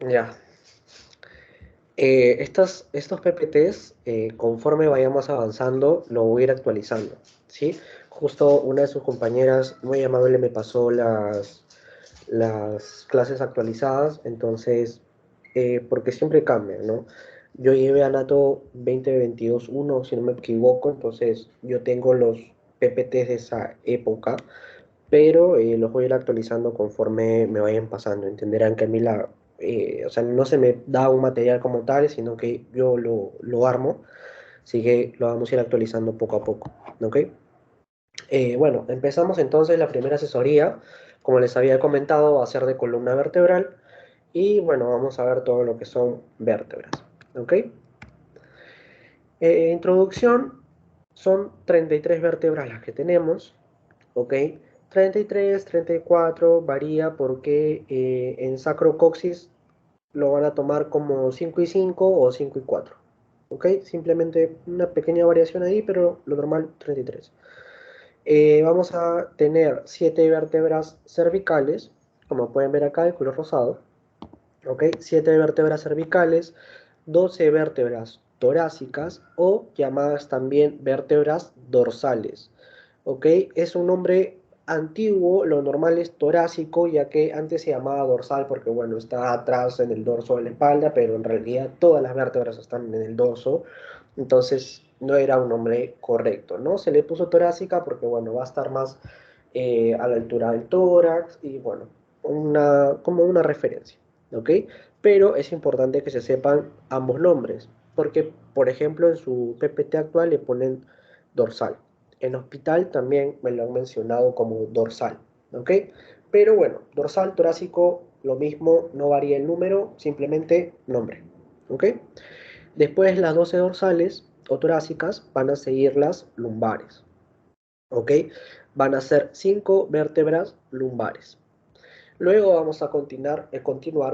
Ya. Estos PPTs, conforme vayamos avanzando, lo voy a ir actualizando, ¿sí? Justo una de sus compañeras muy amable me pasó las clases actualizadas, entonces, porque siempre cambian, ¿no? Yo llevé a Nato 2022-1, si no me equivoco, entonces yo tengo los PPTs de esa época, pero los voy a ir actualizando conforme me vayan pasando. Entenderán que a mí o sea, no se me da un material como tal, sino que yo lo armo, así que lo vamos a ir actualizando poco a poco, ¿ok? Bueno, empezamos entonces la primera asesoría. Como les había comentado, va a ser de columna vertebral y bueno, vamos a ver todo lo que son vértebras, ¿ok? Introducción, son 33 vértebras las que tenemos, ¿ok? 33, 34, varía porque en sacrocoxis lo van a tomar como 5 y 5 o 5 y 4, ¿ok? Simplemente una pequeña variación ahí, pero lo normal 33. Vamos a tener 7 vértebras cervicales, como pueden ver acá, de color rosado, ¿ok? 7 vértebras cervicales, 12 vértebras torácicas o llamadas también vértebras dorsales, ¿ok? Es un nombre antiguo, lo normal es torácico, ya que antes se llamaba dorsal porque, bueno, está atrás en el dorso de la espalda, pero en realidad todas las vértebras están en el dorso, entonces no era un nombre correcto, ¿no? Se le puso torácica porque, bueno, va a estar más a la altura del tórax y, bueno, como una referencia, ¿ok? Pero es importante que se sepan ambos nombres, porque, por ejemplo, en su PPT actual le ponen dorsal. En hospital también me lo han mencionado como dorsal, ¿ok? Pero bueno, dorsal, torácico, lo mismo, no varía el número, simplemente nombre, ¿ok? Después las 12 dorsales o torácicas van a seguir las lumbares, ¿ok? Van a ser 5 vértebras lumbares. Luego vamos a continuar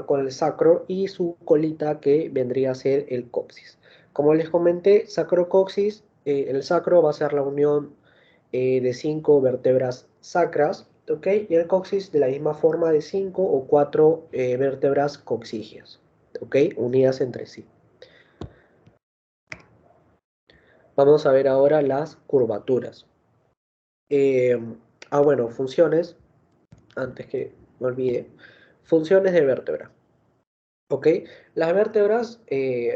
con el sacro y su colita que vendría a ser el coxis. Como les comenté, sacrocoxis, el sacro va a ser la unión de 5 vértebras sacras, ¿ok? Y el coxis de la misma forma de 5 o 4 vértebras coxigias, ¿ok? Unidas entre sí. Vamos a ver ahora las curvaturas. Eh, bueno, funciones, antes que me olvide, funciones de vértebra. ¿Ok? Las vértebras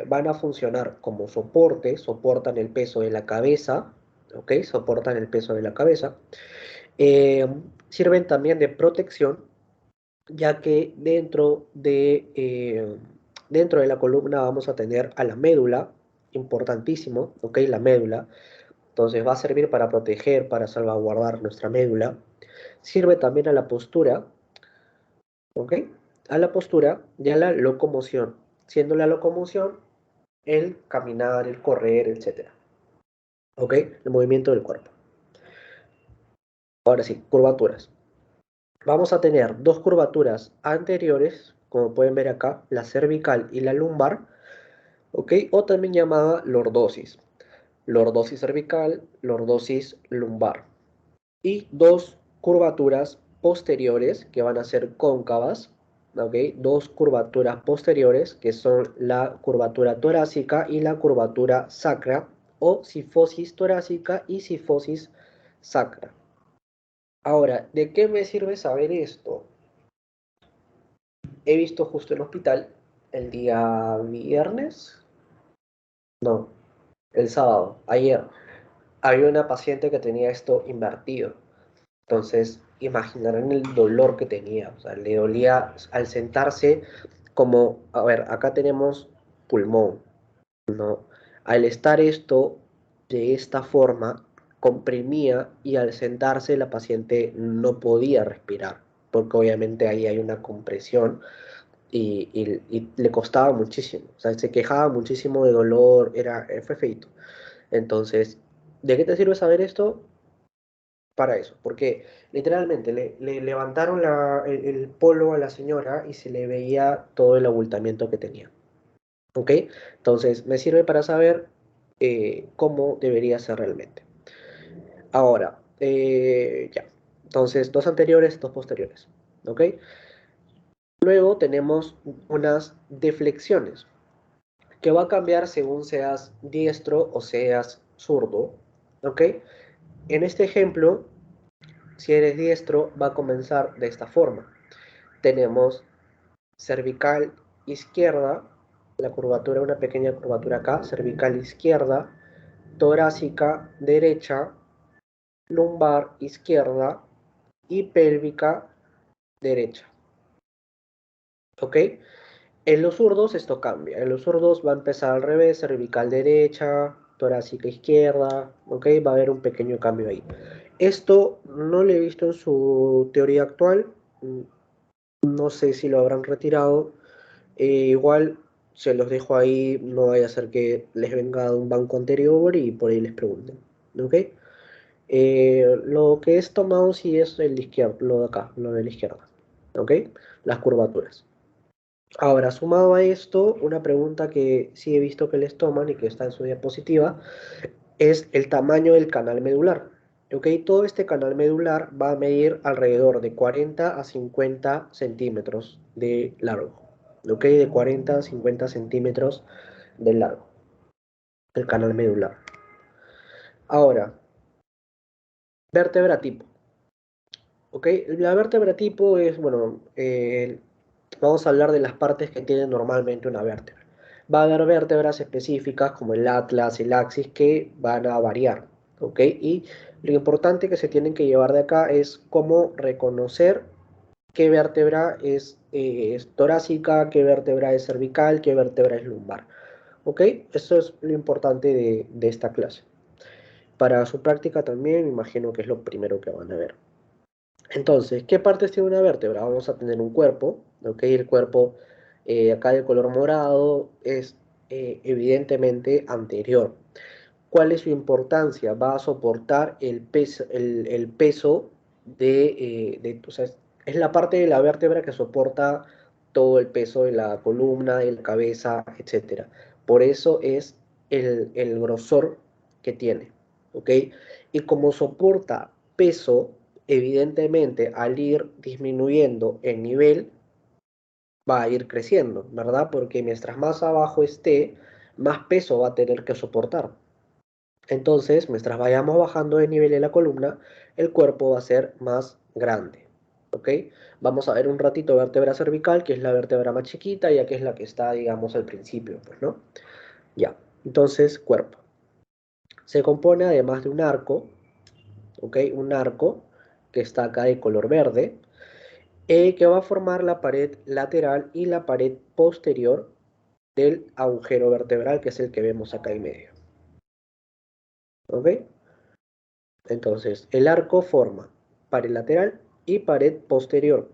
van a funcionar como soporte, soportan el peso de la cabeza, ¿ok? Soportan el peso de la cabeza. Eh, Sirven también de protección, ya que dentro de la columna vamos a tener a la médula, importantísimo, ¿ok? La médula. Entonces va a servir para proteger, para salvaguardar nuestra médula. Sirve también a la postura, ¿ok? A la postura y a la locomoción, siendo la locomoción el caminar, el correr, etcétera, ¿ok? El movimiento del cuerpo. Ahora sí, curvaturas. Vamos a tener dos curvaturas anteriores, como pueden ver acá, la cervical y la lumbar, ¿ok? O también llamada lordosis. Lordosis cervical, lordosis lumbar. Y dos curvaturas posteriores que van a ser cóncavas, ¿ok? Dos curvaturas posteriores que son la curvatura torácica y la curvatura sacra o sifosis torácica y sifosis sacra. Ahora, ¿de qué me sirve saber esto? He visto justo en el hospital el día viernes, no, el sábado, ayer, había una paciente que tenía esto invertido. Entonces, imaginarán el dolor que tenía. O sea, le dolía al sentarse como, a ver, acá tenemos pulmón, ¿no? Al estar esto de esta forma, comprimía y al sentarse la paciente no podía respirar, porque obviamente ahí hay una compresión y le costaba muchísimo. O sea, se quejaba muchísimo de dolor, fue feito. Entonces, ¿de qué te sirve saber esto? Para eso, porque literalmente le levantaron el polo a la señora y se le veía todo el abultamiento que tenía. ¿Ok? Entonces, me sirve para saber cómo debería ser realmente. Ahora, ya. Entonces, dos anteriores, dos posteriores. ¿Ok? Luego tenemos unas deflexiones, que va a cambiar según seas diestro o seas zurdo, ¿ok? En este ejemplo, si eres diestro, va a comenzar de esta forma. Tenemos cervical izquierda, la curvatura, una pequeña curvatura acá, cervical izquierda, torácica derecha, lumbar izquierda y pélvica derecha, ¿ok? En los zurdos esto cambia. En los zurdos va a empezar al revés, cervical derecha, torácica izquierda, ¿ok? Va a haber un pequeño cambio ahí. Esto no lo he visto en su teoría actual. No sé si lo habrán retirado. Igual se los dejo ahí, no vaya a ser que les venga de un banco anterior y por ahí les pregunten, ¿ok? Lo que es tomado sí es el de izquierda, lo de acá, lo de la izquierda, ¿ok? Las curvaturas. Ahora, sumado a esto, una pregunta que sí he visto que les toman y que está en su diapositiva es el tamaño del canal medular. ¿Ok? Todo este canal medular va a medir alrededor de 40 a 50 centímetros de largo. ¿Ok? De 40 a 50 centímetros de largo, el canal medular. Ahora, vértebra tipo. ¿Ok? La vértebra tipo es, bueno, vamos a hablar de las partes que tiene normalmente una vértebra. Va a haber vértebras específicas como el atlas, el axis, que van a variar, ¿ok? Y lo importante que se tienen que llevar de acá es cómo reconocer qué vértebra es torácica, qué vértebra es cervical, qué vértebra es lumbar, ¿ok? Eso es lo importante de esta clase. Para su práctica también, me imagino que es lo primero que van a ver. Entonces, ¿qué partes tiene una vértebra? Vamos a tener un cuerpo, ¿ok? El cuerpo acá de color morado es evidentemente anterior. ¿Cuál es su importancia? Va a soportar el peso o sea, es la parte de la vértebra que soporta todo el peso de la columna, de la cabeza, etcétera. Por eso es el grosor que tiene, ¿ok? Y como soporta peso, evidentemente al ir disminuyendo el nivel, va a ir creciendo, ¿verdad? Porque mientras más abajo esté, más peso va a tener que soportar. Entonces, mientras vayamos bajando de nivel en la columna, el cuerpo va a ser más grande, ¿ok? Vamos a ver un ratito vértebra cervical, que es la vértebra más chiquita, ya que es la que está, digamos, al principio, pues, ¿no? Ya, entonces, cuerpo. Se compone además de un arco, ¿ok? Un arco que está acá de color verde, que va a formar la pared lateral y la pared posterior del agujero vertebral, que es el que vemos acá en medio, ¿ok? Entonces, el arco forma pared lateral y pared posterior.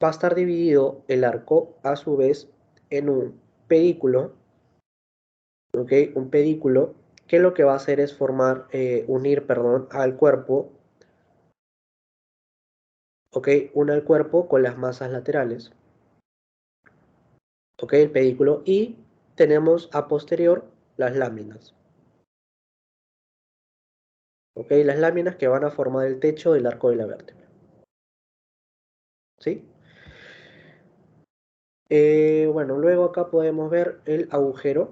Va a estar dividido el arco, a su vez, en un pedículo, ¿ok? Un pedículo que lo que va a hacer es unir, perdón, al cuerpo, ¿ok? Une al cuerpo con las masas laterales, ¿ok? El pedículo, y tenemos a posterior las láminas, ¿ok? Las láminas que van a formar el techo del arco de la vértebra, ¿sí? Bueno, luego acá podemos ver el agujero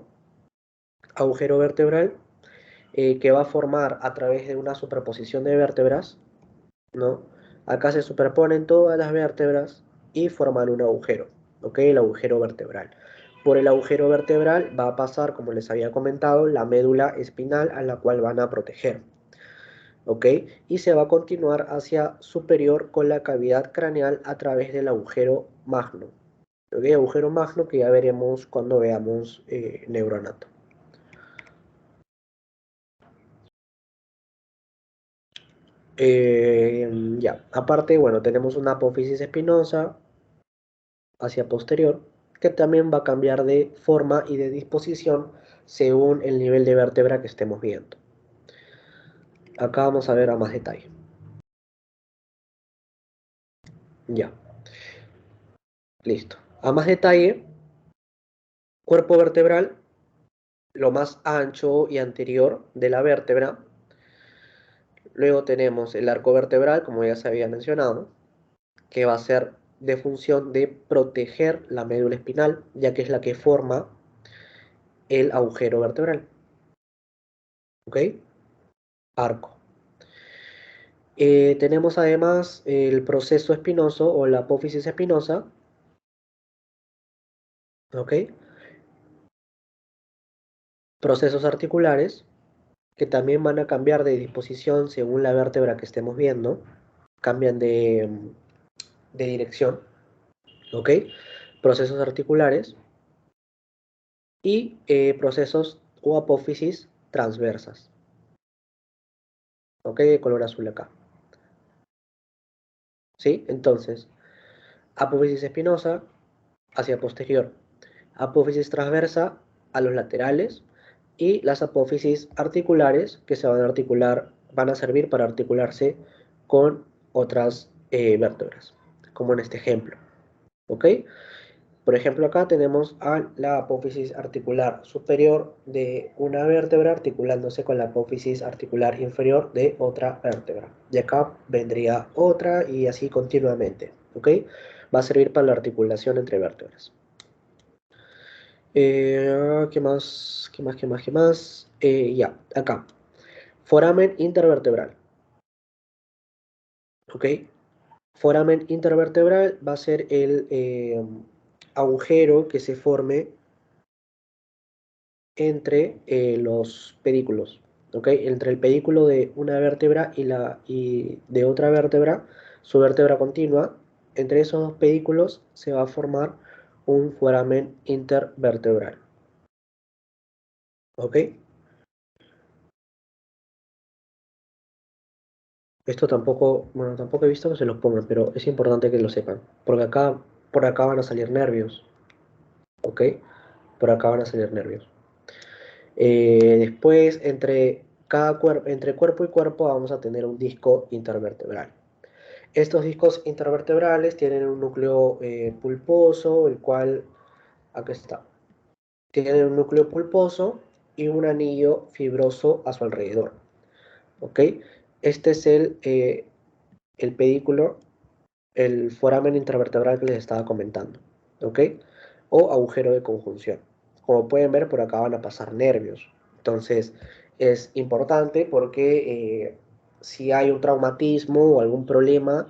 vertebral, que va a formar a través de una superposición de vértebras, ¿no? Acá se superponen todas las vértebras y forman un agujero, ¿ok? El agujero vertebral. Por el agujero vertebral va a pasar, como les había comentado, la médula espinal a la cual van a proteger, ¿ok? Y se va a continuar hacia superior con la cavidad craneal a través del agujero magno, ¿ok? Agujero magno que ya veremos cuando veamos neuroanato. Ya, aparte, bueno, tenemos una apófisis espinosa hacia posterior, que también va a cambiar de forma y de disposición según el nivel de vértebra que estemos viendo. Acá vamos a ver a más detalle. Ya, listo. A más detalle, cuerpo vertebral, lo más ancho y anterior de la vértebra. Luego tenemos el arco vertebral, como ya se había mencionado, que va a ser de función de proteger la médula espinal, ya que es la que forma el agujero vertebral. ¿Ok? Arco. Tenemos además el proceso espinoso o la apófisis espinosa. ¿Ok? Procesos articulares que también van a cambiar de disposición según la vértebra que estemos viendo. Cambian de dirección. ¿Ok? Procesos articulares y procesos o apófisis transversas. ¿Ok? De color azul acá. ¿Sí? Entonces, apófisis espinosa hacia posterior, apófisis transversa a los laterales y las apófisis articulares que se van a articular, van a servir para articularse con otras vértebras, como en este ejemplo. ¿Ok? Por ejemplo, acá tenemos a la apófisis articular superior de una vértebra articulándose con la apófisis articular inferior de otra vértebra. Y acá vendría otra y así continuamente. ¿Ok? Va a servir para la articulación entre vértebras. ¿Qué más? ¿Qué más? ¿Qué más? ¿Qué más? Ya, acá. Foramen intervertebral. ¿Ok? Foramen intervertebral va a ser el agujero que se forme entre los pedículos, ¿ok? Entre el pedículo de una vértebra y de otra vértebra, su vértebra continua, entre esos dos pedículos se va a formar un foramen intervertebral, ¿ok? Esto tampoco, bueno, tampoco he visto que se los pongan, pero es importante que lo sepan, porque acá, por acá van a salir nervios, ¿ok? Por acá van a salir nervios. Después, entre cuerpo y cuerpo vamos a tener un disco intervertebral. Estos discos intervertebrales tienen un núcleo pulposo, el cual, aquí está, tienen un núcleo pulposo y un anillo fibroso a su alrededor. ¿Ok? Este es el pedículo, el foramen intervertebral que les estaba comentando. ¿Ok? O agujero de conjunción. Como pueden ver, por acá van a pasar nervios. Entonces, es importante porque si hay un traumatismo o algún problema,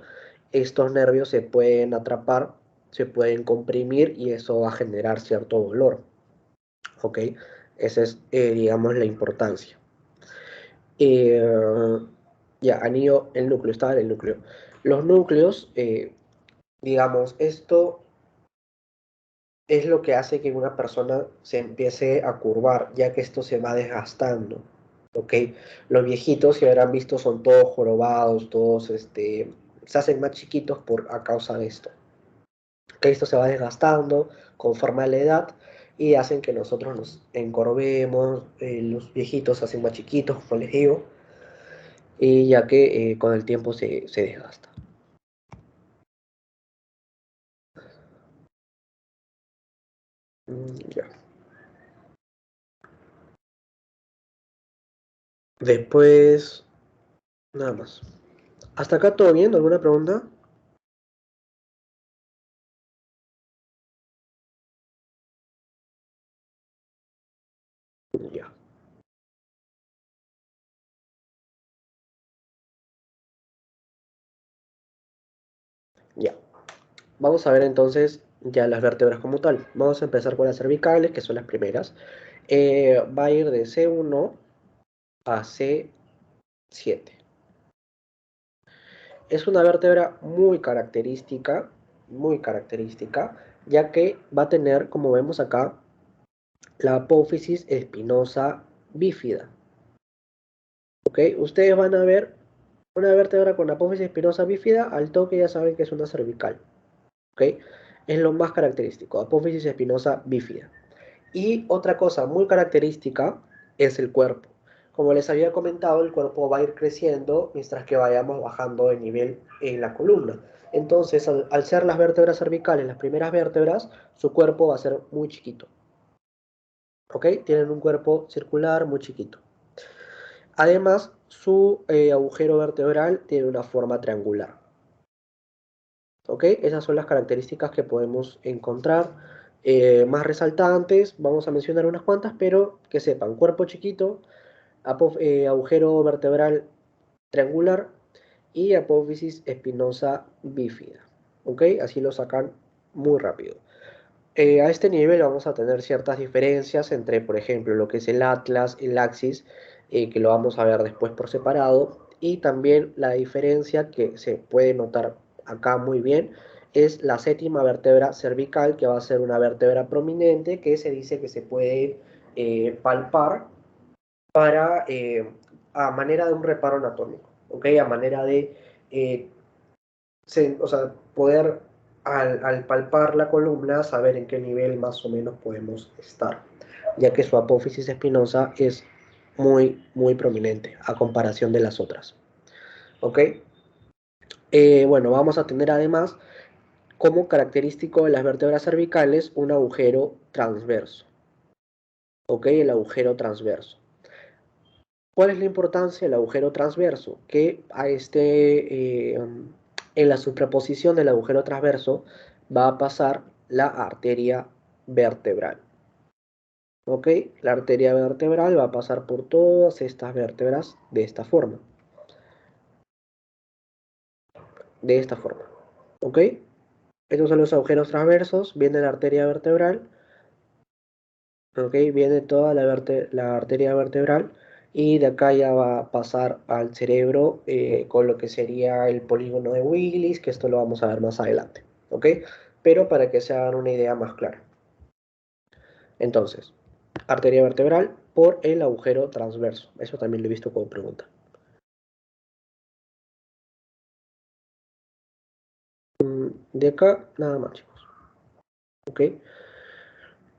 estos nervios se pueden atrapar, se pueden comprimir y eso va a generar cierto dolor. ¿Ok? Esa es, digamos, la importancia. Eh, ya, anillo, el núcleo, estaba en el núcleo. Los núcleos, digamos, esto es lo que hace que una persona se empiece a curvar, ya que esto se va desgastando. ¿Ok? Los viejitos, si habrán visto, son todos jorobados, todos se hacen más chiquitos a causa de esto. Que esto se va desgastando conforme a la edad y hacen que nosotros nos encorvemos, los viejitos se hacen más chiquitos, como les digo, y ya que con el tiempo se desgasta. Ya. Después, nada más. ¿Hasta acá todo bien? ¿Alguna pregunta? Ya, ya. Vamos a ver entonces ya las vértebras como tal. Vamos a empezar con las cervicales, que son las primeras. Va a ir de C1 a C7. Es una vértebra muy característica, ya que va a tener, como vemos acá, la apófisis espinosa bífida. ¿Ok? Ustedes van a ver una vértebra con apófisis espinosa bífida, al toque ya saben que es una cervical. ¿Ok? Es lo más característico, apófisis espinosa bífida. Y otra cosa muy característica es el cuerpo. Como les había comentado, el cuerpo va a ir creciendo mientras que vayamos bajando de nivel en la columna. Entonces, al ser las vértebras cervicales las primeras vértebras, su cuerpo va a ser muy chiquito. ¿Ok? Tienen un cuerpo circular muy chiquito. Además, su agujero vertebral tiene una forma triangular. ¿Ok? Esas son las características que podemos encontrar. Más resaltantes, vamos a mencionar unas cuantas, pero que sepan, cuerpo chiquito, agujero vertebral triangular y apófisis espinosa bífida. ¿Ok? Así lo sacan muy rápido. A este nivel vamos a tener ciertas diferencias entre, por ejemplo, lo que es el atlas, el axis, que lo vamos a ver después por separado, y también la diferencia que se puede notar acá muy bien es la séptima vértebra cervical, que va a ser una vértebra prominente que se dice que se puede palpar para, a manera de un reparo anatómico, ¿ok? A manera de eh, o sea, poder al palpar la columna saber en qué nivel más o menos podemos estar, ya que su apófisis espinosa es muy prominente a comparación de las otras. ¿Ok? Bueno, vamos a tener además como característico de las vértebras cervicales un agujero transverso. ¿Ok? El agujero transverso. ¿Cuál es la importancia del agujero transverso? Que en la superposición del agujero transverso va a pasar la arteria vertebral. ¿Ok? La arteria vertebral va a pasar por todas estas vértebras de esta forma. De esta forma. ¿Ok? Estos son los agujeros transversos. Viene la arteria vertebral. ¿Ok? Viene toda la arteria vertebral. Y de acá ya va a pasar al cerebro con lo que sería el polígono de Willis, que esto lo vamos a ver más adelante. ¿Ok? Pero para que se hagan una idea más clara. Entonces, arteria vertebral por el agujero transverso. Eso también lo he visto como pregunta. De acá, nada más, chicos. ¿Ok?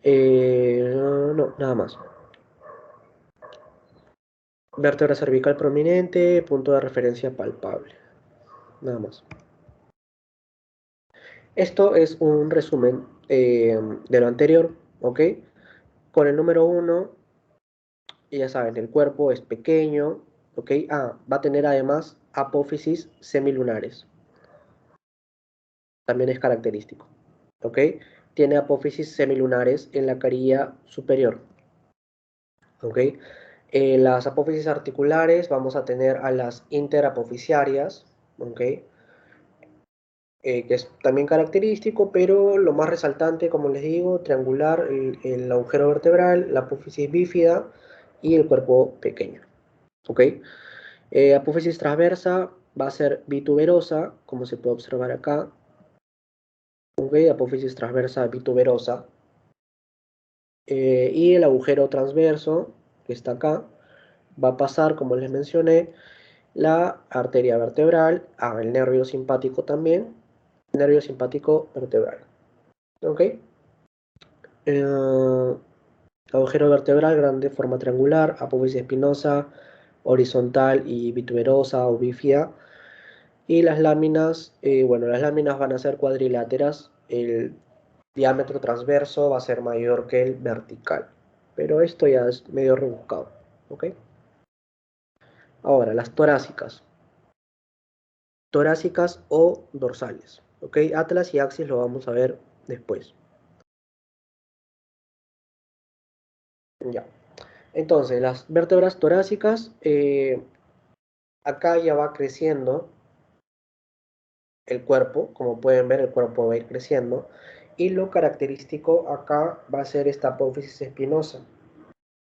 No, nada más. Vértebra cervical prominente, punto de referencia palpable. Nada más. Esto es un resumen de lo anterior, ¿ok? Con el número 1, ya saben, el cuerpo es pequeño, ¿ok? Va a tener además apófisis semilunares. También es característico, ¿ok? Tiene apófisis semilunares en la carilla superior, ¿ok? Las apófisis articulares vamos a tener a las interapoficiarias, ¿ok? Que es también característico, pero lo más resaltante, como les digo, triangular, el agujero vertebral, la apófisis bífida y el cuerpo pequeño. ¿Ok? Apófisis transversa va a ser bituberosa, como se puede observar acá. ¿Ok? Apófisis transversa bituberosa. Y el agujero transverso, que está acá, va a pasar, como les mencioné, la arteria vertebral, el nervio simpático también, nervio simpático vertebral. ¿Ok? Agujero vertebral grande, forma triangular, apófisis espinosa, horizontal y bituberosa o bífida. Y las láminas, bueno, las láminas van a ser cuadriláteras. El diámetro transverso va a ser mayor que el vertical. Pero esto ya es medio rebuscado. ¿Ok? Ahora, las torácicas. Torácicas o dorsales. ¿Ok? Atlas y axis lo vamos a ver después. Ya. Entonces, las vértebras torácicas, acá ya va creciendo el cuerpo, como pueden ver, el cuerpo va a ir creciendo, y lo característico acá va a ser esta apófisis espinosa.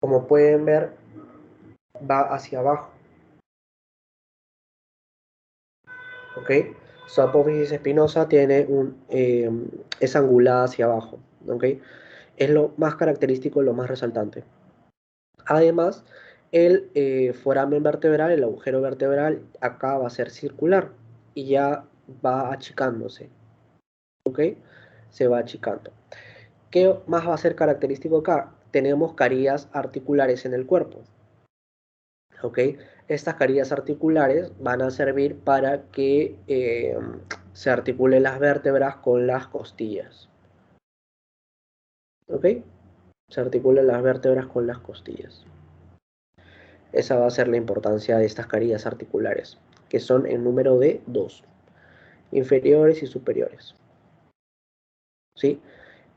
Como pueden ver, va hacia abajo, ¿ok? Su apófisis espinosa es angulada hacia abajo, ¿ok? Es lo más característico, lo más resaltante. Además, el foramen vertebral, el agujero vertebral, acá va a ser circular y ya va achicándose, ¿ok? Se va achicando. ¿Qué más va a ser característico acá? Tenemos carillas articulares en el cuerpo, ¿ok? Estas carillas articulares van a servir para que se articulen las vértebras con las costillas, ¿ok? Se articulan las vértebras con las costillas. Esa va a ser la importancia de estas carillas articulares, que son en número de 2. inferiores y superiores. ¿Sí?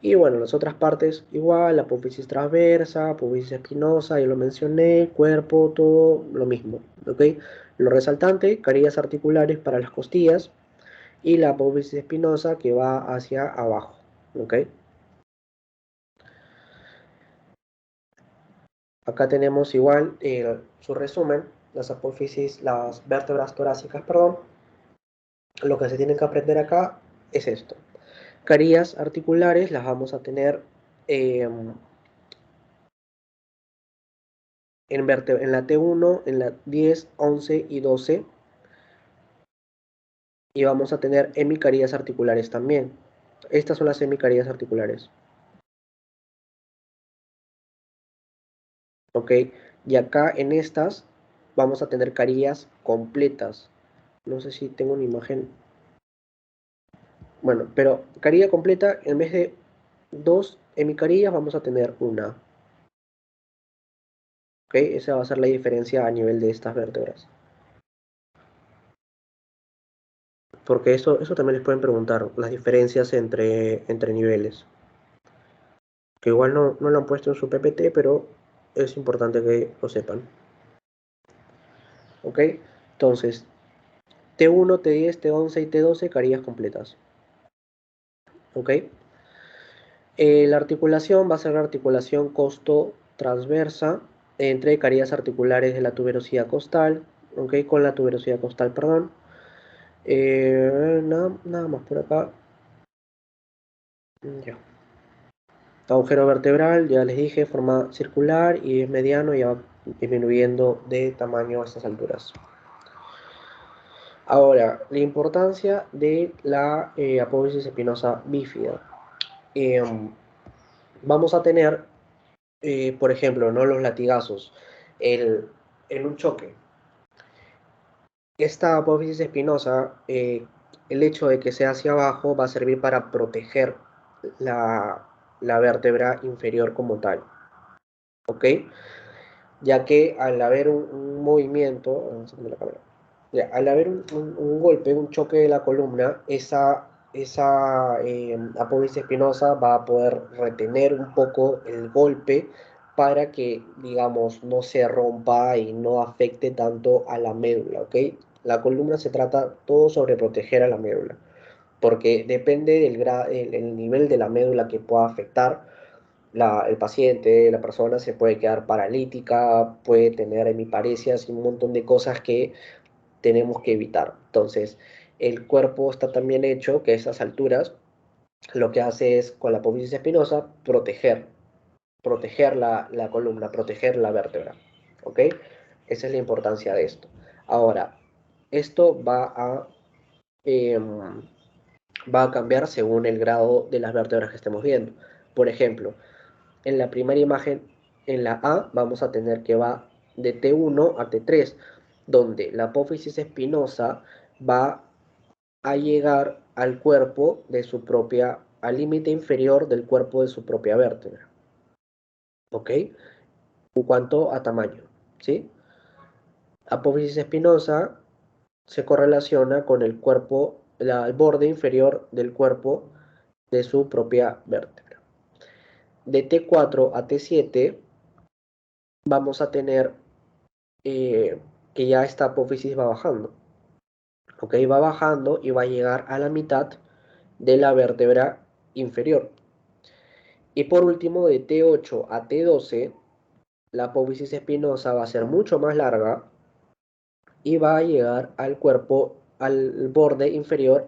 Y bueno, las otras partes igual, la apófisis transversa, apófisis espinosa, ya lo mencioné, cuerpo, todo lo mismo, ¿ok? Lo resaltante, carillas articulares para las costillas y la apófisis espinosa que va hacia abajo, ¿ok? Acá tenemos igual su resumen, las vértebras torácicas, perdón. Lo que se tiene que aprender acá es esto. Carillas articulares las vamos a tener eh, en la T1, en la 10, 11 y 12. Y vamos a tener hemicarillas articulares también. Estas son las hemicarillas articulares. ¿Ok? Y acá en estas vamos a tener carillas completas. No sé si tengo una imagen. Bueno, pero carilla completa, en vez de dos hemicarillas, vamos a tener una. ¿Ok? Esa va a ser la diferencia a nivel de estas vértebras. Porque eso también les pueden preguntar, las diferencias entre niveles. Que igual no lo han puesto en su PPT, pero es importante que lo sepan. ¿Ok? Entonces, T1, T10, T11 y T12, carillas completas. ¿Ok? La articulación va a ser la articulación costo-transversa entre carillas articulares de la tuberosidad costal, ¿ok? Con la tuberosidad costal, perdón. Nada más por acá. Ya. Agujero vertebral, ya les dije, forma circular y es mediano y va disminuyendo de tamaño a estas alturas. Ahora, la importancia de la apófisis espinosa bífida. Vamos a tener, por ejemplo, ¿no? Los latigazos. En un choque, esta apófisis espinosa, el hecho de que sea hacia abajo va a servir para proteger la vértebra inferior como tal. ¿Ok? Ya que al haber un movimiento, la cámara, ya, al haber un golpe, un choque de la columna, esa apófisis espinosa va a poder retener un poco el golpe para que, digamos, no se rompa y no afecte tanto a la médula, ¿ok? La columna se trata todo sobre proteger a la médula, porque depende el nivel de la médula que pueda afectar el paciente, la persona se puede quedar paralítica, puede tener hemiparesias y un montón de cosas que tenemos que evitar. Entonces, el cuerpo está tan bien hecho que a esas alturas lo que hace es, con la apófisis espinosa, proteger la columna, proteger la vértebra. ¿Ok? Esa es la importancia de esto. Ahora, esto eh, va a cambiar según el grado de las vértebras que estemos viendo. Por ejemplo, en la primera imagen, en la A, vamos a tener que va de T1 a T3, donde la apófisis espinosa va a llegar al cuerpo de su propia, al límite inferior del cuerpo de su propia vértebra. ¿Ok? En cuanto a tamaño, ¿sí? Apófisis espinosa se correlaciona con el cuerpo, el borde inferior del cuerpo de su propia vértebra. De T4 a T7 vamos a tener que ya esta apófisis va bajando. ¿Ok? Va bajando y va a llegar a la mitad de la vértebra inferior. Y por último, de T8 a T12, la apófisis espinosa va a ser mucho más larga y va a llegar al cuerpo, al borde inferior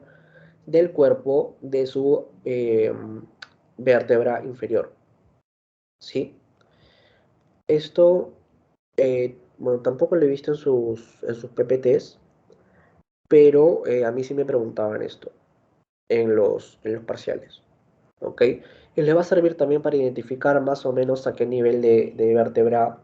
del cuerpo de su vértebra inferior. ¿Sí? Esto, bueno, tampoco lo he visto en sus PPTs, pero a mí sí me preguntaban esto en los parciales. ¿Ok? Y les va a servir también para identificar más o menos a qué nivel de vértebra,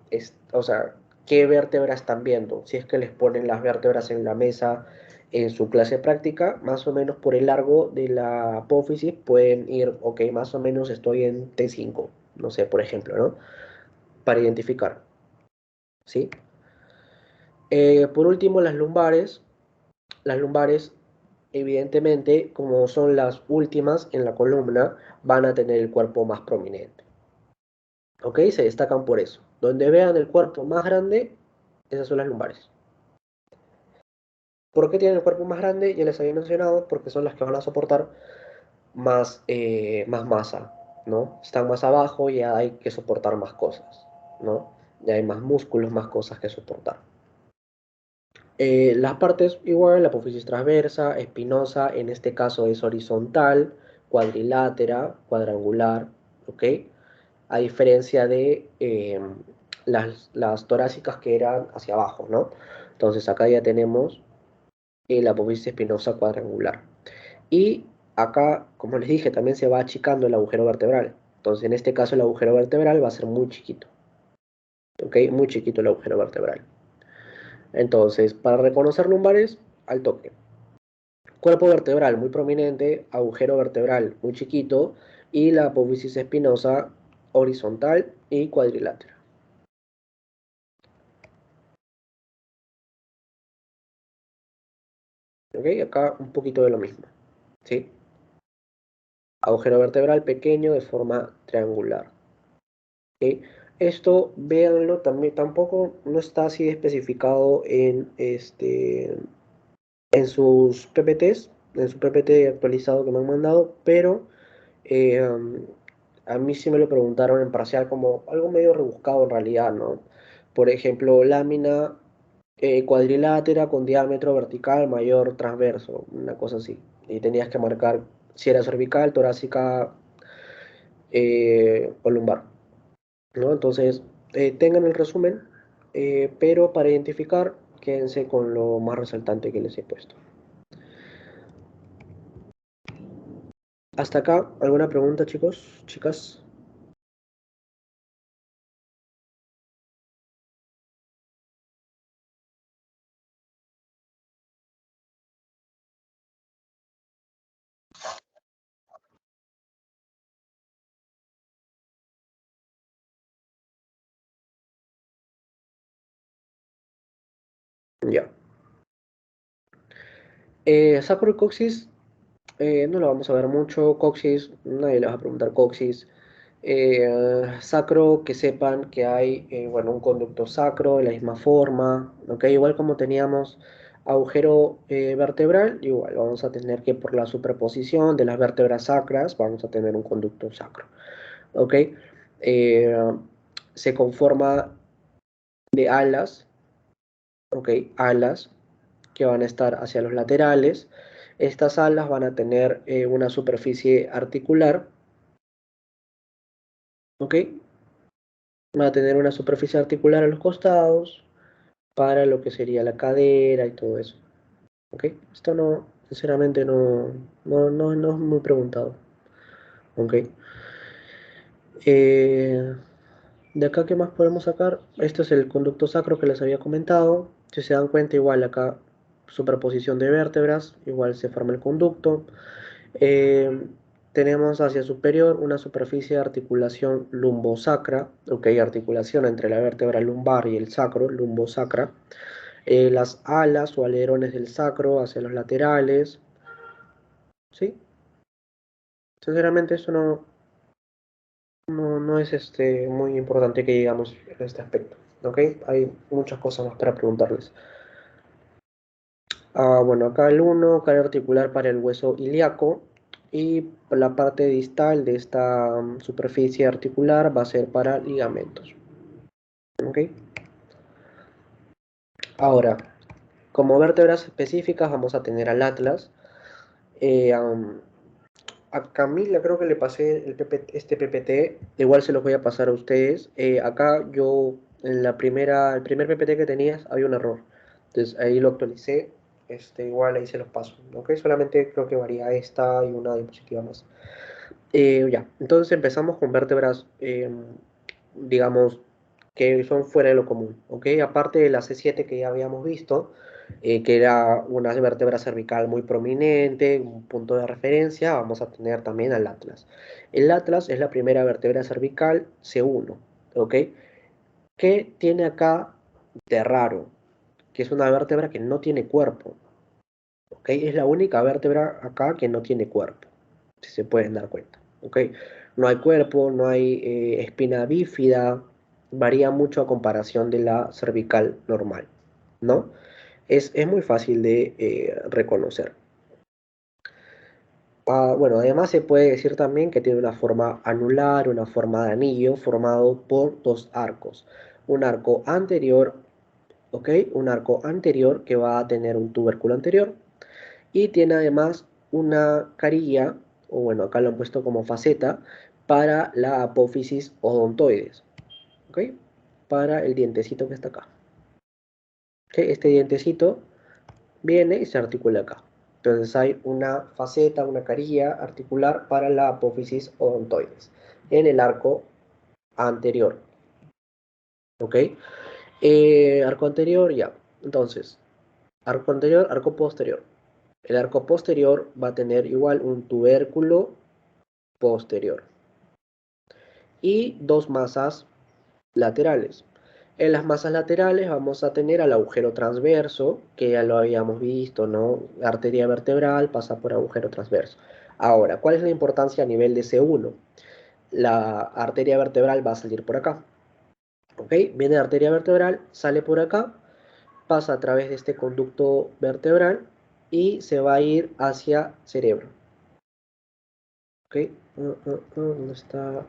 o sea, qué vértebra están viendo. Si es que les ponen las vértebras en la mesa en su clase práctica, más o menos por el largo de la apófisis pueden ir, ok, más o menos estoy en T5, no sé, por ejemplo, ¿no? Para identificar, ¿sí? Por último, las lumbares evidentemente, como son las últimas en la columna, van a tener el cuerpo más prominente. ¿Ok? Se destacan por eso. Donde vean el cuerpo más grande, esas son las lumbares. ¿Por qué tienen el cuerpo más grande? Ya les había mencionado, porque son las que van a soportar más masa, ¿no? Están más abajo y ya hay que soportar más cosas, ¿no? Ya hay más músculos, más cosas que soportar. Las partes igual, la apófisis transversa, espinosa, en este caso es horizontal, cuadrilátera, cuadrangular, ¿ok? A diferencia de las torácicas que eran hacia abajo, ¿no? Entonces acá ya tenemos la apófisis espinosa cuadrangular. Y acá, como les dije, también se va achicando el agujero vertebral. Entonces en este caso el agujero vertebral va a ser muy chiquito, ¿ok? Muy chiquito el agujero vertebral. Entonces, para reconocer lumbares, al toque. Cuerpo vertebral muy prominente, agujero vertebral muy chiquito y la apófisis espinosa horizontal y cuadrilátera. ¿Ok? Acá un poquito de lo mismo. ¿Sí? Agujero vertebral pequeño de forma triangular. ¿Ok? Esto, véanlo, también, tampoco no está así especificado en sus PPTs, en su PPT actualizado que me han mandado, pero Eh, a mí sí me lo preguntaron en parcial como algo medio rebuscado en realidad, ¿no? Por ejemplo, lámina cuadrilátera con diámetro vertical mayor transverso, una cosa así. Y tenías que marcar si era cervical, torácica o lumbar, ¿no? Entonces, tengan el resumen, pero para identificar, quédense con lo más resaltante que les he puesto. Hasta acá, ¿alguna pregunta, chicos, chicas? Ya. Sacrocoxis no lo vamos a ver mucho. Coxis, nadie le va a preguntar coxis. Sacro, que sepan que hay, bueno, un conducto sacro de la misma forma, ¿ok? Igual como teníamos agujero vertebral, igual vamos a tener que por la superposición de las vértebras sacras, vamos a tener un conducto sacro, ¿ok? Eh, Se conforma de alas, ¿ok? Alas que van a estar hacia los laterales. Estas alas van a tener una superficie articular, ¿ok? Van a tener una superficie articular a los costados para lo que sería la cadera y todo eso, ¿ok? Esto no, sinceramente no es muy preguntado, ¿ok? Eh, de acá, ¿qué más podemos sacar? Este es el conducto sacro que les había comentado. Si se dan cuenta, igual acá superposición de vértebras, igual se forma el conducto. Eh, Tenemos hacia superior una superficie de articulación lumbosacra, ok, articulación entre la vértebra lumbar y el sacro, lumbosacra. Las alas o alerones del sacro hacia los laterales, ¿sí? Sinceramente eso no es muy importante que digamos en este aspecto, ¿ok? Hay muchas cosas más para preguntarles. Bueno, acá el 1, cara articular para el hueso ilíaco y la parte distal de esta superficie articular va a ser para ligamentos. ¿Ok? Ahora, como vértebras específicas vamos a tener al atlas. A Camila creo que le pasé este PPT, igual se los voy a pasar a ustedes. Acá yo, en el primer PPT que tenías, había un error. Entonces ahí lo actualicé, igual ahí se los paso. ¿Ok? Solamente creo que varía esta y una diapositiva más. Ya, entonces empezamos con vértebras, digamos, que son fuera de lo común, ¿ok? Aparte de la C7 que ya habíamos visto, que era una vértebra cervical muy prominente, un punto de referencia, vamos a tener también al atlas. El atlas es la primera vértebra cervical C1, ¿ok? ¿Qué tiene acá de raro? Que es una vértebra que no tiene cuerpo, ¿ok? Es la única vértebra acá que no tiene cuerpo, si se pueden dar cuenta, ¿ok? No hay cuerpo, no hay espina bífida, varía mucho a comparación de la cervical normal, ¿no? Es muy fácil de reconocer. Bueno, además se puede decir también que tiene una forma anular, una forma de anillo formado por dos arcos. Un arco anterior, ¿ok? Un arco anterior que va a tener un tubérculo anterior y tiene además una carilla, o bueno, acá lo han puesto como faceta, para la apófisis odontoides, ¿ok? Para el dientecito que está acá. ¿Ok? Este dientecito viene y se articula acá. Entonces hay una faceta, una carilla articular para la apófisis odontoides en el arco anterior. ¿Ok? Arco anterior, ya. Entonces, arco anterior, arco posterior. El arco posterior va a tener igual un tubérculo posterior y dos masas laterales. En las masas laterales vamos a tener al agujero transverso, que ya lo habíamos visto, ¿no? La arteria vertebral pasa por agujero transverso. Ahora, ¿cuál es la importancia a nivel de C1? La arteria vertebral va a salir por acá, ¿ok? Viene la arteria vertebral, sale por acá, pasa a través de este conducto vertebral y se va a ir hacia cerebro, ¿ok? ¿Dónde está?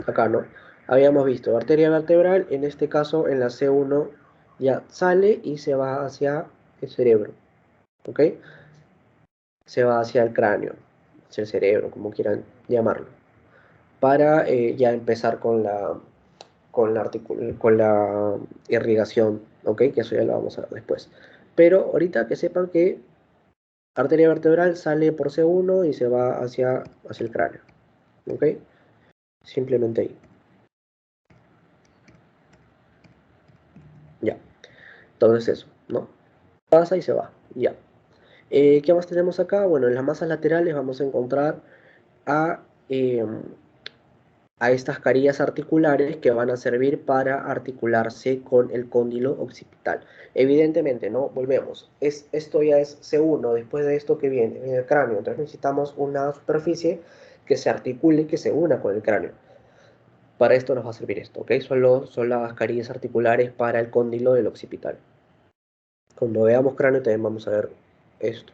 Acá, ¿no? Habíamos visto arteria vertebral, en este caso en la C1 ya sale y se va hacia el cerebro, ¿ok? Se va hacia el cráneo, hacia el cerebro, como quieran llamarlo, para ya empezar con la irrigación, ¿ok? Que eso ya lo vamos a ver después. Pero ahorita que sepan que arteria vertebral sale por C1 y se va hacia el cráneo, ¿ok? Simplemente ahí. Ya. Entonces eso, ¿no? Pasa y se va, ya. ¿Qué más tenemos acá? Bueno, en las masas laterales vamos a encontrar a, eh, a estas carillas articulares que van a servir para articularse con el cóndilo occipital. Evidentemente, ¿no? Volvemos. Esto ya es C1, después de esto que viene, en el cráneo. Entonces necesitamos una superficie que se articule, que se una con el cráneo. Para esto nos va a servir esto, ¿ok? Son las carillas articulares para el cóndilo del occipital. Cuando veamos cráneo también vamos a ver esto.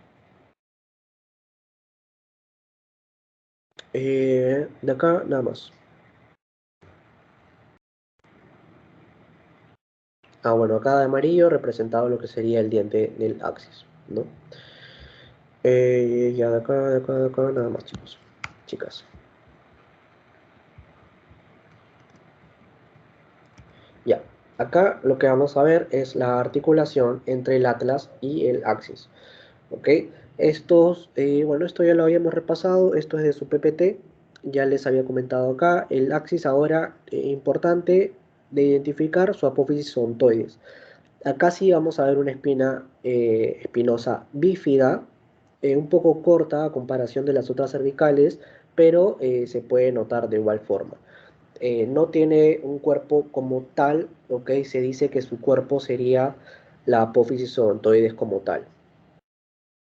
De acá nada más. Bueno, acá de amarillo representado lo que sería el diente del axis, ¿no? Ya de acá, nada más, chicos, chicas. Ya, acá lo que vamos a ver es la articulación entre el atlas y el axis, ¿ok? Bueno, esto ya lo habíamos repasado, esto es de su PPT, ya les había comentado acá, el axis ahora, importante de identificar su apófisis odontoides. Acá sí vamos a ver una espina espinosa bífida, un poco corta a comparación de las otras cervicales, pero se puede notar de igual forma. No tiene un cuerpo como tal, ¿ok? Se dice que su cuerpo sería la apófisis odontoides como tal,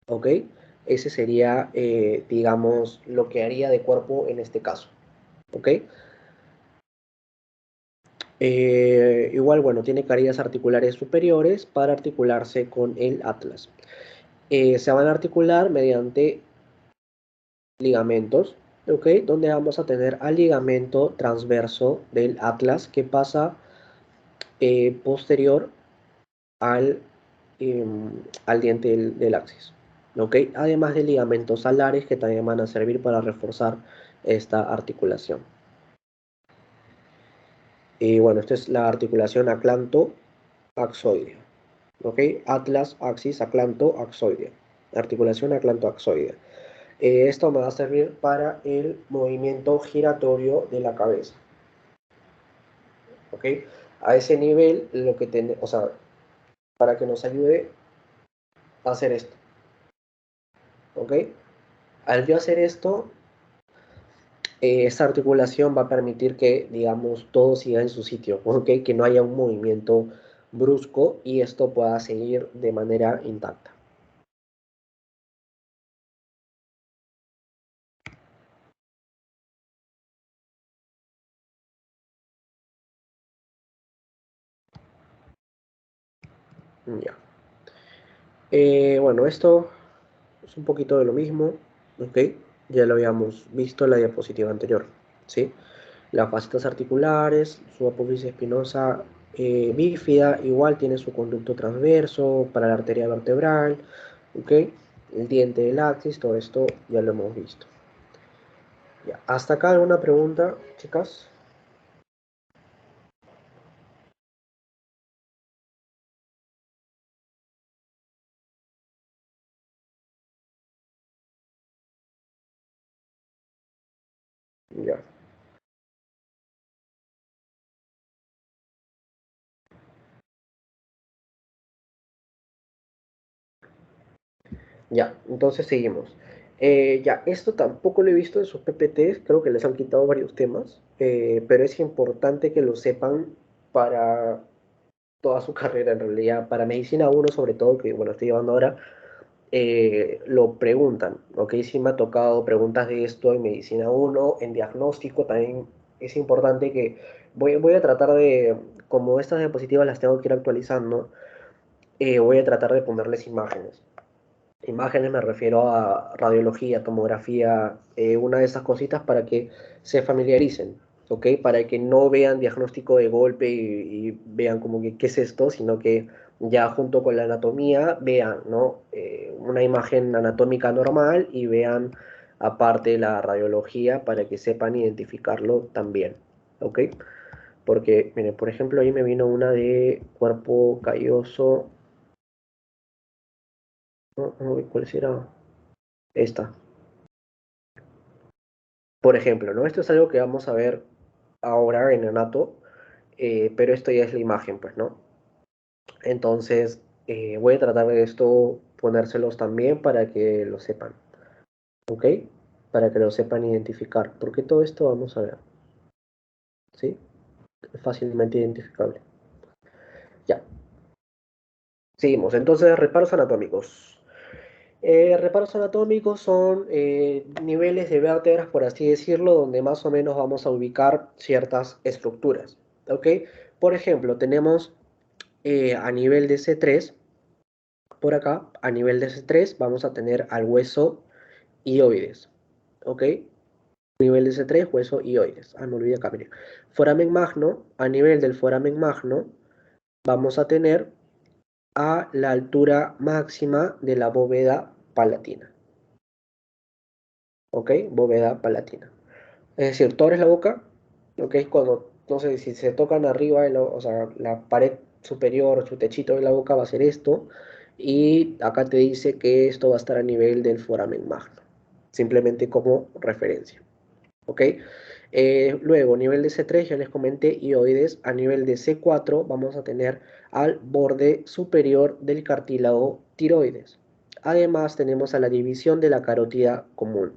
¿ok? Ese sería, digamos, lo que haría de cuerpo en este caso, ¿ok? Igual, bueno, tiene carillas articulares superiores para articularse con el atlas. Se van a articular mediante ligamentos, ¿ok? Donde vamos a tener al ligamento transverso del atlas que pasa posterior al, al diente del axis, ¿ok? Además de ligamentos alares que también van a servir para reforzar esta articulación. Y bueno, esta es la articulación aclanto-axoidea, ¿ok? Atlas, axis, aclanto, axoidea. Articulación aclanto-axoidea. Esto me va a servir para el movimiento giratorio de la cabeza, ¿ok? A ese nivel, o sea, para que nos ayude a hacer esto, ¿ok? Al yo hacer esto, esta articulación va a permitir que, digamos, todo siga en su sitio, ¿ok? Que no haya un movimiento brusco y esto pueda seguir de manera intacta. Ya. Bueno, esto es un poquito de lo mismo, ¿ok? Ya lo habíamos visto en la diapositiva anterior, ¿sí? Las facetas articulares, su apófisis espinosa bífida, igual tiene su conducto transverso para la arteria vertebral, ¿ok? El diente del axis, todo esto ya lo hemos visto. Ya. ¿Hasta acá alguna pregunta, chicas? Ya. Ya, entonces seguimos. Ya, esto tampoco lo he visto en sus PPTs, creo que les han quitado varios temas, pero es importante que lo sepan para toda su carrera en realidad, para medicina uno sobre todo, que bueno, estoy llevando ahora, lo preguntan, ¿ok? Sí me ha tocado preguntas de esto en medicina uno en diagnóstico también es importante que voy a tratar de, como estas diapositivas las tengo que ir actualizando, voy a tratar de ponerles imágenes. Imágenes me refiero a radiología, tomografía, una de esas cositas para que se familiaricen, ¿ok? Para que no vean diagnóstico de golpe y vean como que qué es esto, sino que ya junto con la anatomía vean, ¿no? Una imagen anatómica normal y vean aparte la radiología para que sepan identificarlo también, ¿ok? Porque, miren, por ejemplo, ahí me vino una de cuerpo calloso, ¿no? ¿Cuál será? Esta. Por ejemplo, ¿no? Esto es algo que vamos a ver ahora en Anato, pero esto ya es la imagen, pues, ¿no? Entonces, voy a tratar de esto ponérselos también para que lo sepan, ¿ok? Para que lo sepan identificar, porque todo esto vamos a ver, ¿sí? Es fácilmente identificable. Ya, seguimos. Entonces, reparos anatómicos. Reparos anatómicos son niveles de vértebras, por así decirlo, donde más o menos vamos a ubicar ciertas estructuras, ¿ok? Por ejemplo, tenemos a nivel de C3, por acá, a nivel de C3 vamos a tener al hueso hioides, ¿ok? Nivel de C3, hueso hioides. Ah, me olvidé acá, miren. Foramen magno, a nivel del foramen magno, vamos a tener a la altura máxima de la bóveda palatina, ¿ok? Bóveda palatina. Es decir, tú abres la boca, ¿ok? Cuando, no sé, si se tocan arriba, o sea, la pared superior, su techito de la boca va a ser esto, y acá te dice que esto va a estar a nivel del foramen magno, simplemente como referencia, ¿ok? Luego, nivel de C3, ya les comenté, hioides, a nivel de C4 vamos a tener al borde superior del cartílago tiroides. Además, tenemos a la división de la carótida común.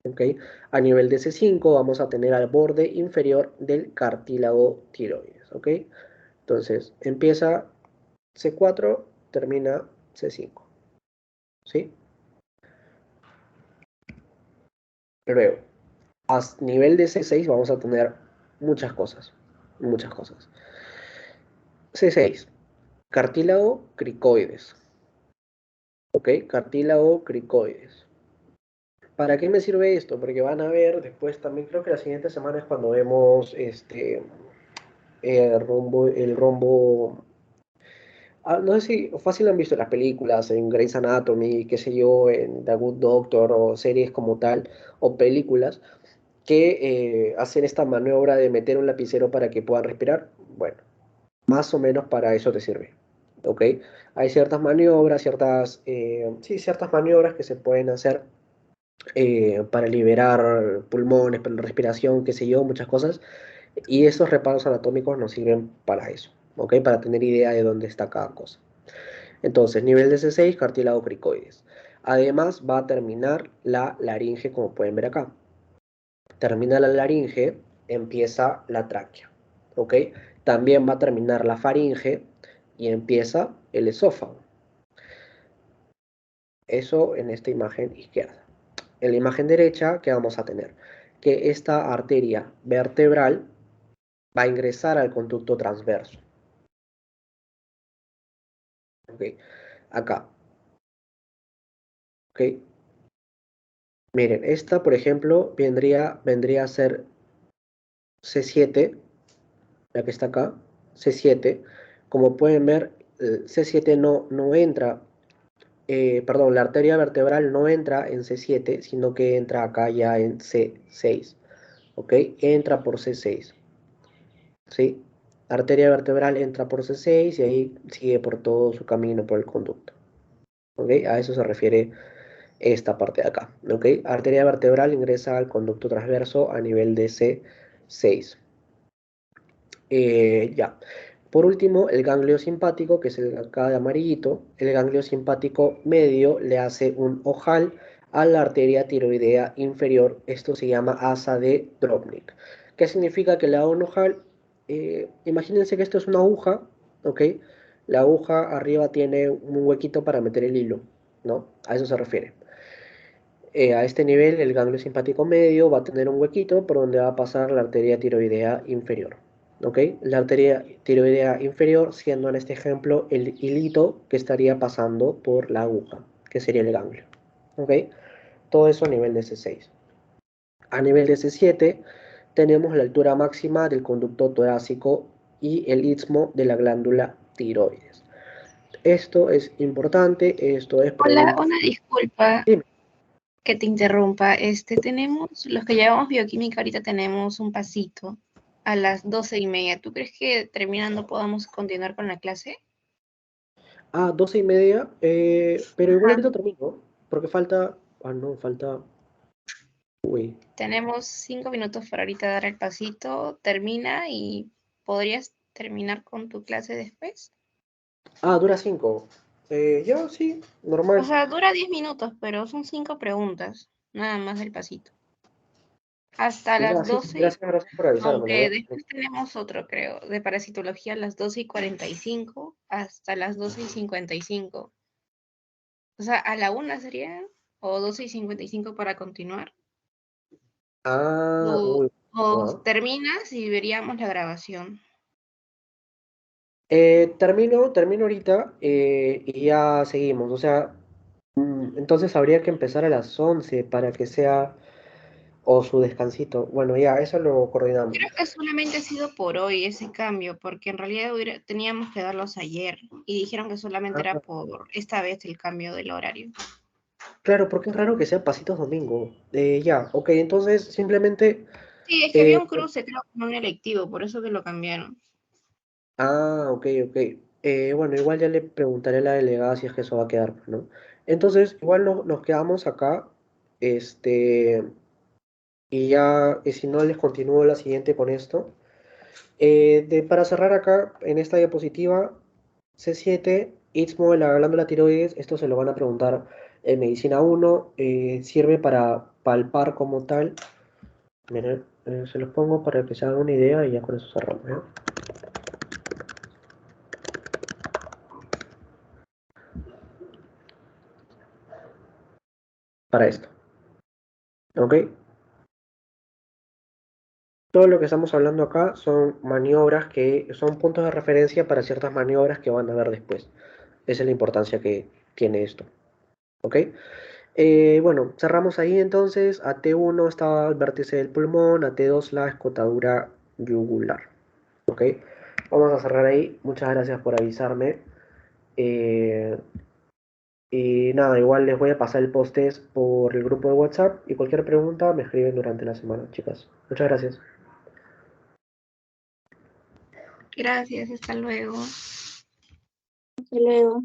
¿Okay? A nivel de C5 vamos a tener al borde inferior del cartílago tiroides. ¿Ok? Entonces, empieza C4, termina C5. ¿Sí? Luego, a nivel de C6 vamos a tener muchas cosas. Muchas cosas. C6, cartílago cricoides. ¿Ok? Cartílago cricoides. ¿Para qué me sirve esto? Porque van a ver después también, creo que la siguiente semana es cuando vemos el rombo. No sé si fácil han visto las películas en Grey's Anatomy, qué sé yo, en The Good Doctor o series como tal, o películas que hacen esta maniobra de meter un lapicero para que puedan respirar. Bueno, más o menos para eso te sirve. ¿Ok? Hay ciertas maniobras, sí, ciertas maniobras que se pueden hacer para liberar pulmones, para la respiración, qué sé yo, muchas cosas. Y esos reparos anatómicos nos sirven para eso, ¿ok? Para tener idea de dónde está cada cosa. Entonces, nivel de C6, cartílago cricoides. Además, va a terminar la laringe, como pueden ver acá. Termina la laringe, empieza la tráquea, ¿ok? También va a terminar la faringe, y empieza el esófago. Eso en esta imagen izquierda. En la imagen derecha, ¿qué vamos a tener? Que esta arteria vertebral va a ingresar al conducto transverso. ¿Ok? Acá. ¿Ok? Miren, esta, por ejemplo, vendría a ser C7, la que está acá, C7. Como pueden ver, C7 no entra, perdón, la arteria vertebral no entra en C7, sino que entra acá ya en C6. ¿Ok? Entra por C6. ¿Sí? Arteria vertebral entra por C6 y ahí sigue por todo su camino por el conducto. ¿Ok? A eso se refiere esta parte de acá. ¿Ok? Arteria vertebral ingresa al conducto transverso a nivel de C6. Ya. Por último, el ganglio simpático, que es el acá de amarillito, el ganglio simpático medio le hace un ojal a la arteria tiroidea inferior. Esto se llama asa de Dropnik. ¿Qué significa que le da un ojal? Imagínense que esto es una aguja, ¿ok? La aguja arriba tiene un huequito para meter el hilo, ¿no? A eso se refiere. A este nivel, el ganglio simpático medio va a tener un huequito por donde va a pasar la arteria tiroidea inferior. ¿Ok? La arteria tiroidea inferior siendo en este ejemplo el hilito que estaría pasando por la aguja, que sería el ganglio. ¿Ok? Todo eso a nivel de C6. A nivel de C7 tenemos la altura máxima del conducto torácico y el istmo de la glándula tiroides. Esto es importante, esto es Hola, pregunta. una disculpa Dime. que te interrumpa. Tenemos, los que llevamos bioquímica ahorita tenemos un pasito a las 12:30. ¿Tú crees que terminando podamos continuar con la clase? 12:30, pero igual Ajá. ahorita termino, porque falta, no, falta, uy, Tenemos 5 minutos para ahorita dar el pasito, termina y podrías terminar con tu clase después. dura 5, ya, sí, O normal, sea, dura 10 minutos, pero son 5 preguntas, nada más del pasito. Hasta ya, las sí, sí, 12. gracias por avisarme, lo voy Aunque a hacer. después tenemos otro, creo, de parasitología a las 12:45 hasta las 12:55. O sea, a la 1 sería, o 12:55 para continuar. O, Uy, o guau. terminas y veríamos la grabación. Termino ahorita y ya seguimos, o sea, entonces habría que empezar a las 11 para que sea, o su descansito, bueno, ya, eso lo coordinamos. Creo que solamente ha sido por hoy ese cambio, porque en realidad teníamos que darlos ayer y dijeron que solamente era Ah, por esta vez el cambio del horario. claro, porque es raro que sea pasitos domingo, ya, ok, entonces simplemente... Sí, es que había eh, un cruce, creo, con un electivo, por eso que lo cambiaron. Ok, ok. Bueno, igual ya le preguntaré a la delegada si es que eso va a quedar, ¿no? Entonces, igual nos quedamos acá, este, y ya, si no, les continúo la siguiente con esto. Para cerrar acá, en esta diapositiva, C7, istmo de la glándula tiroides, esto se lo van a preguntar en medicina 1, sirve para palpar como tal. Miren, se los pongo para que se hagan una idea y ya con eso cerramos, ¿ya? Para esto, ¿ok? Todo lo que estamos hablando acá son maniobras que son puntos de referencia para ciertas maniobras que van a ver después. Esa es la importancia que tiene esto. ¿Ok? Bueno, cerramos ahí entonces. A T1 está el vértice del pulmón, a T2 la escotadura yugular. ¿Ok? Vamos a cerrar ahí. Muchas gracias por avisarme. Eh, y nada, igual les voy a pasar el post-test por el grupo de WhatsApp y cualquier pregunta me escriben durante la semana, chicas. Muchas gracias. Gracias, hasta luego. Hasta luego.